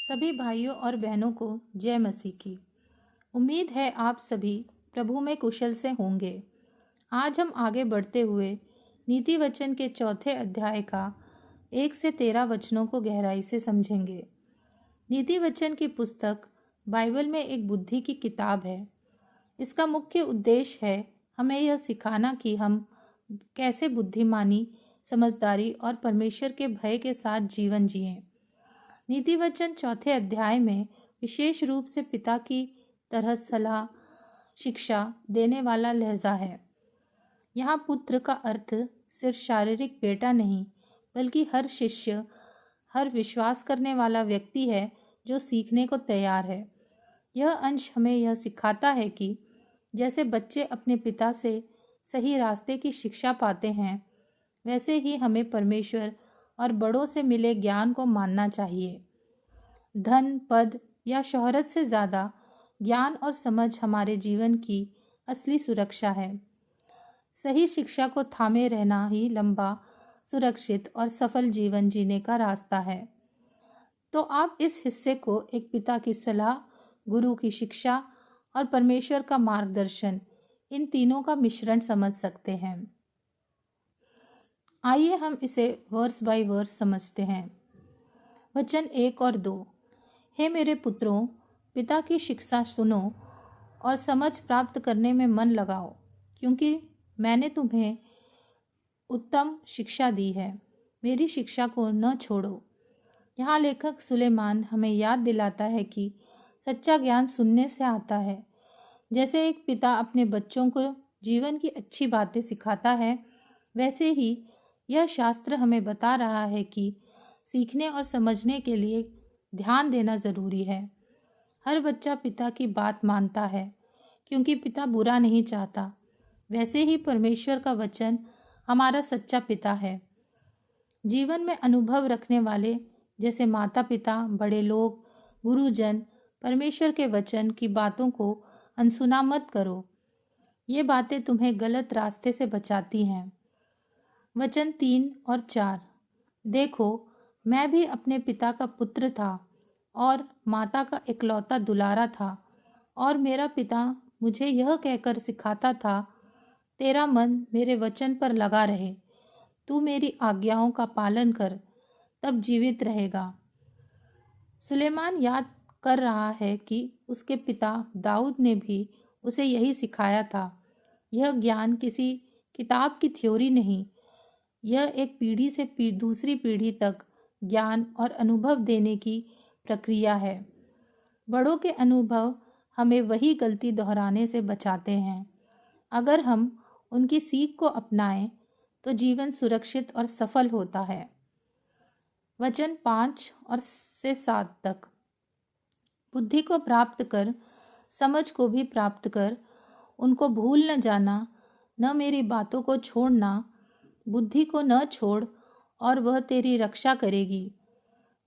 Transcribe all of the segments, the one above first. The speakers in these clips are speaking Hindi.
सभी भाइयों और बहनों को जय मसीह की। उम्मीद है आप सभी प्रभु में कुशल से होंगे। आज हम आगे बढ़ते हुए नीति वचन के चौथे अध्याय का 1 से 13 वचनों को गहराई से समझेंगे। नीति वचन की पुस्तक बाइबल में एक बुद्धि की किताब है। इसका मुख्य उद्देश्य है हमें यह सिखाना कि हम कैसे बुद्धिमानी, समझदारी और परमेश्वर के भय के साथ जीवन जिएं। नीति वचन चौथे अध्याय में विशेष रूप से पिता की तरह सलाह, शिक्षा देने वाला लहजा है। यहाँ पुत्र का अर्थ सिर्फ शारीरिक बेटा नहीं, बल्कि हर शिष्य, हर विश्वास करने वाला व्यक्ति है जो सीखने को तैयार है। यह अंश हमें यह सिखाता है कि जैसे बच्चे अपने पिता से सही रास्ते की शिक्षा पाते हैं, वैसे ही हमें परमेश्वर और बड़ों से मिले ज्ञान को मानना चाहिए। धन, पद या शोहरत से ज़्यादा ज्ञान और समझ हमारे जीवन की असली सुरक्षा है। सही शिक्षा को थामे रहना ही लंबा, सुरक्षित और सफल जीवन जीने का रास्ता है। तो आप इस हिस्से को एक पिता की सलाह, गुरु की शिक्षा और परमेश्वर का मार्गदर्शन, इन तीनों का मिश्रण समझ सकते हैं। आइए हम इसे वर्स बाय वर्स समझते हैं। वचन 1 और 2। हे मेरे पुत्रों, पिता की शिक्षा सुनो और समझ प्राप्त करने में मन लगाओ, क्योंकि मैंने तुम्हें उत्तम शिक्षा दी है। मेरी शिक्षा को न छोड़ो। यहाँ लेखक सुलेमान हमें याद दिलाता है कि सच्चा ज्ञान सुनने से आता है। जैसे एक पिता अपने बच्चों को जीवन की अच्छी बातें सिखाता है, वैसे ही यह शास्त्र हमें बता रहा है कि सीखने और समझने के लिए ध्यान देना ज़रूरी है। हर बच्चा पिता की बात मानता है, क्योंकि पिता बुरा नहीं चाहता। वैसे ही परमेश्वर का वचन हमारा सच्चा पिता है। जीवन में अनुभव रखने वाले जैसे माता पिता, बड़े लोग, गुरुजन, परमेश्वर के वचन की बातों को अनसुना मत करो। ये बातें तुम्हें गलत रास्ते से बचाती हैं। वचन 3 और 4। देखो, मैं भी अपने पिता का पुत्र था और माता का इकलौता दुलारा था, और मेरा पिता मुझे यह कहकर सिखाता था, तेरा मन मेरे वचन पर लगा रहे, तू मेरी आज्ञाओं का पालन कर, तब जीवित रहेगा। सुलेमान याद कर रहा है कि उसके पिता दाऊद ने भी उसे यही सिखाया था। यह ज्ञान किसी किताब की थ्योरी नहीं, यह एक पीढ़ी से दूसरी पीढ़ी तक ज्ञान और अनुभव देने की प्रक्रिया है। बड़ों के अनुभव हमें वही गलती दोहराने से बचाते हैं। अगर हम उनकी सीख को अपनाएं तो जीवन सुरक्षित और सफल होता है। वचन 5 और से 7 तक। बुद्धि को प्राप्त कर, समझ को भी प्राप्त कर, उनको भूल न जाना, न मेरी बातों को छोड़ना। बुद्धि को न छोड़ और वह तेरी रक्षा करेगी।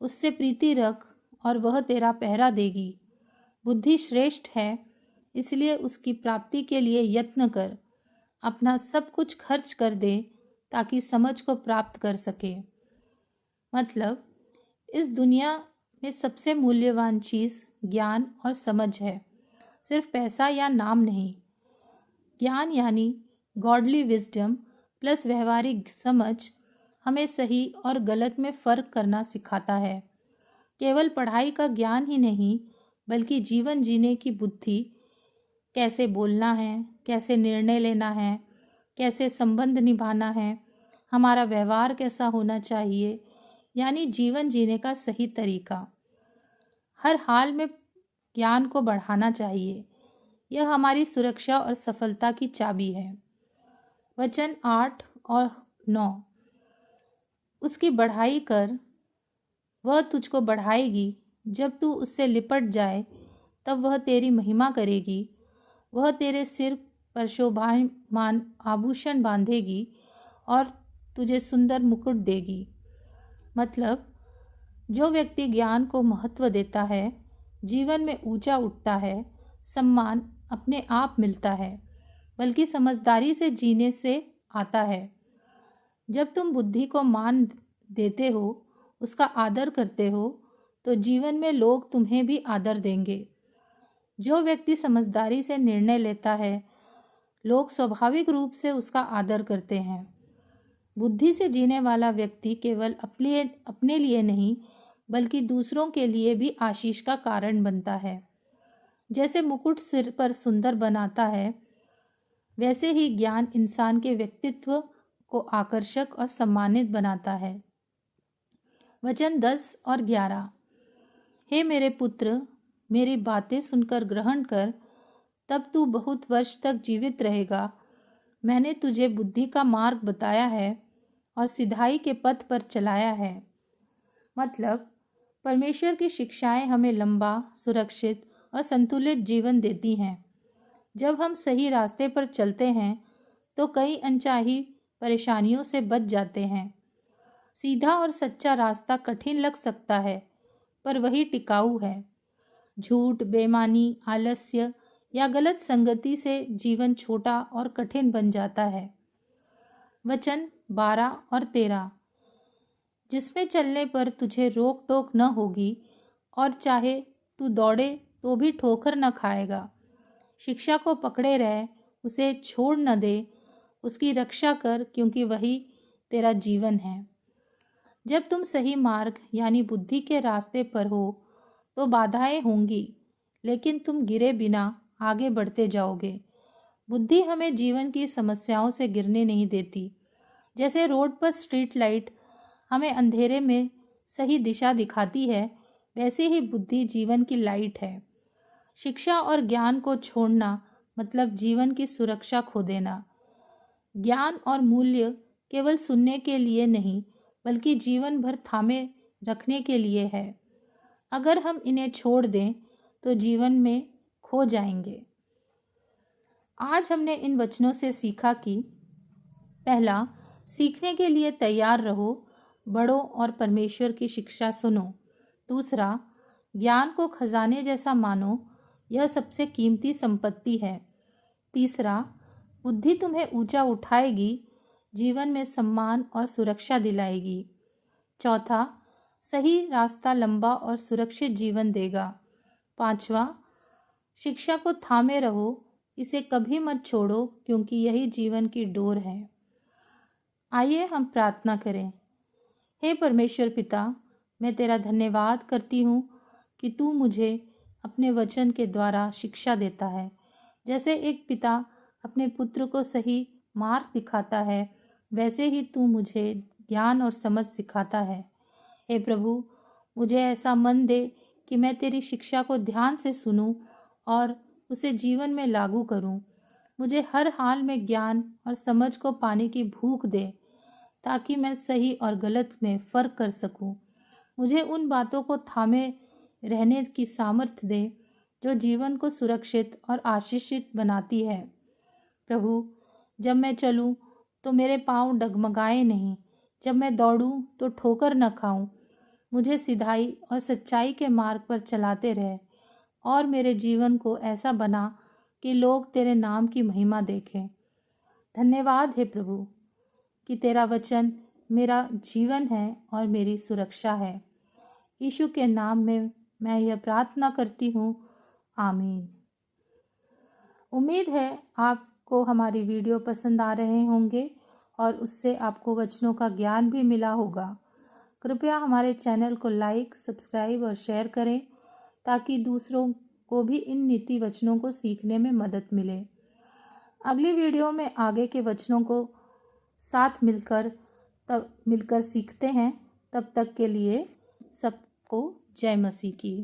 उससे प्रीति रख और वह तेरा पहरा देगी। बुद्धि श्रेष्ठ है, इसलिए उसकी प्राप्ति के लिए यत्न कर। अपना सब कुछ खर्च कर दे ताकि समझ को प्राप्त कर सके। मतलब, इस दुनिया में सबसे मूल्यवान चीज़ ज्ञान और समझ है, सिर्फ पैसा या नाम नहीं। ज्ञान यानी गॉडली विजडम प्लस व्यवहारिक समझ हमें सही और गलत में फ़र्क करना सिखाता है। केवल पढ़ाई का ज्ञान ही नहीं, बल्कि जीवन जीने की बुद्धि, कैसे बोलना है, कैसे निर्णय लेना है, कैसे संबंध निभाना है, हमारा व्यवहार कैसा होना चाहिए, यानी जीवन जीने का सही तरीका। हर हाल में ज्ञान को बढ़ाना चाहिए। यह हमारी सुरक्षा और सफलता की चाबी है। वचन 8 और 9। उसकी बढ़ाई कर, वह तुझको बढ़ाएगी। जब तू उससे लिपट जाए, तब वह तेरी महिमा करेगी। वह तेरे सिर पर शोभायमान आभूषण बांधेगी और तुझे सुंदर मुकुट देगी। मतलब, जो व्यक्ति ज्ञान को महत्व देता है, जीवन में ऊंचा उठता है, सम्मान अपने आप मिलता है, बल्कि समझदारी से जीने से आता है। जब तुम बुद्धि को मान देते हो, उसका आदर करते हो, तो जीवन में लोग तुम्हें भी आदर देंगे। जो व्यक्ति समझदारी से निर्णय लेता है, लोग स्वाभाविक रूप से उसका आदर करते हैं। बुद्धि से जीने वाला व्यक्ति केवल अपने लिए नहीं, बल्कि दूसरों के लिए भी आशीष का कारण बनता है। जैसे मुकुट सिर पर सुंदर बनाता है, वैसे ही ज्ञान इंसान के व्यक्तित्व को आकर्षक और सम्मानित बनाता है। वचन 10 और 11। हे मेरे पुत्र, मेरी बातें सुनकर ग्रहण कर, तब तू बहुत वर्ष तक जीवित रहेगा। मैंने तुझे बुद्धि का मार्ग बताया है और सिधाई के पथ पर चलाया है। मतलब, परमेश्वर की शिक्षाएं हमें लंबा, सुरक्षित और संतुलित जीवन देती हैं। जब हम सही रास्ते पर चलते हैं तो कई अनचाही परेशानियों से बच जाते हैं। सीधा और सच्चा रास्ता कठिन लग सकता है, पर वही टिकाऊ है। झूठ, बेईमानी, आलस्य या गलत संगति से जीवन छोटा और कठिन बन जाता है। वचन 12 और 13। जिसमें चलने पर तुझे रोक टोक न होगी और चाहे तू दौड़े तो भी ठोकर न खाएगा। शिक्षा को पकड़े रह, उसे छोड़ न दे, उसकी रक्षा कर, क्योंकि वही तेरा जीवन है। जब तुम सही मार्ग यानी बुद्धि के रास्ते पर हो तो बाधाएं होंगी, लेकिन तुम गिरे बिना आगे बढ़ते जाओगे। बुद्धि हमें जीवन की समस्याओं से गिरने नहीं देती। जैसे रोड पर स्ट्रीट लाइट हमें अंधेरे में सही दिशा दिखाती है, वैसे ही बुद्धि जीवन की लाइट है। शिक्षा और ज्ञान को छोड़ना मतलब जीवन की सुरक्षा खो देना। ज्ञान और मूल्य केवल सुनने के लिए नहीं, बल्कि जीवन भर थामे रखने के लिए है। अगर हम इन्हें छोड़ दें तो जीवन में खो जाएंगे। आज हमने इन वचनों से सीखा कि पहला, सीखने के लिए तैयार रहो, बड़ों और परमेश्वर की शिक्षा सुनो। दूसरा, ज्ञान को खजाने जैसा मानो, यह सबसे कीमती संपत्ति है। तीसरा, बुद्धि तुम्हें ऊंचा उठाएगी, जीवन में सम्मान और सुरक्षा दिलाएगी। चौथा, सही रास्ता लंबा और सुरक्षित जीवन देगा। पांचवा, शिक्षा को थामे रहो, इसे कभी मत छोड़ो, क्योंकि यही जीवन की डोर है। आइए हम प्रार्थना करें। हे परमेश्वर पिता, मैं तेरा धन्यवाद करती हूँ कि तू मुझे अपने वचन के द्वारा शिक्षा देता है। जैसे एक पिता अपने पुत्र को सही मार्ग दिखाता है, वैसे ही तू मुझे ज्ञान और समझ सिखाता है। हे प्रभु, मुझे ऐसा मन दे कि मैं तेरी शिक्षा को ध्यान से सुनूं और उसे जीवन में लागू करूं। मुझे हर हाल में ज्ञान और समझ को पाने की भूख दे, ताकि मैं सही और गलत में फ़र्क कर सकूं। मुझे उन बातों को थामे रहने की सामर्थ्य दे जो जीवन को सुरक्षित और आशीषित बनाती है। प्रभु, जब मैं चलूं तो मेरे पांव डगमगाए नहीं, जब मैं दौड़ूं तो ठोकर न खाऊं। मुझे सिधाई और सच्चाई के मार्ग पर चलाते रहे और मेरे जीवन को ऐसा बना कि लोग तेरे नाम की महिमा देखें। धन्यवाद है प्रभु कि तेरा वचन मेरा जीवन है और मेरी सुरक्षा है। यीशु के नाम में मैं यह प्रार्थना करती हूँ। आमीन। उम्मीद है आपको हमारी वीडियो पसंद आ रहे होंगे और उससे आपको वचनों का ज्ञान भी मिला होगा। कृपया हमारे चैनल को लाइक, सब्सक्राइब और शेयर करें, ताकि दूसरों को भी इन नीति वचनों को सीखने में मदद मिले। अगली वीडियो में आगे के वचनों को साथ मिलकर सीखते हैं। तब तक के लिए सबको जय मसीह की।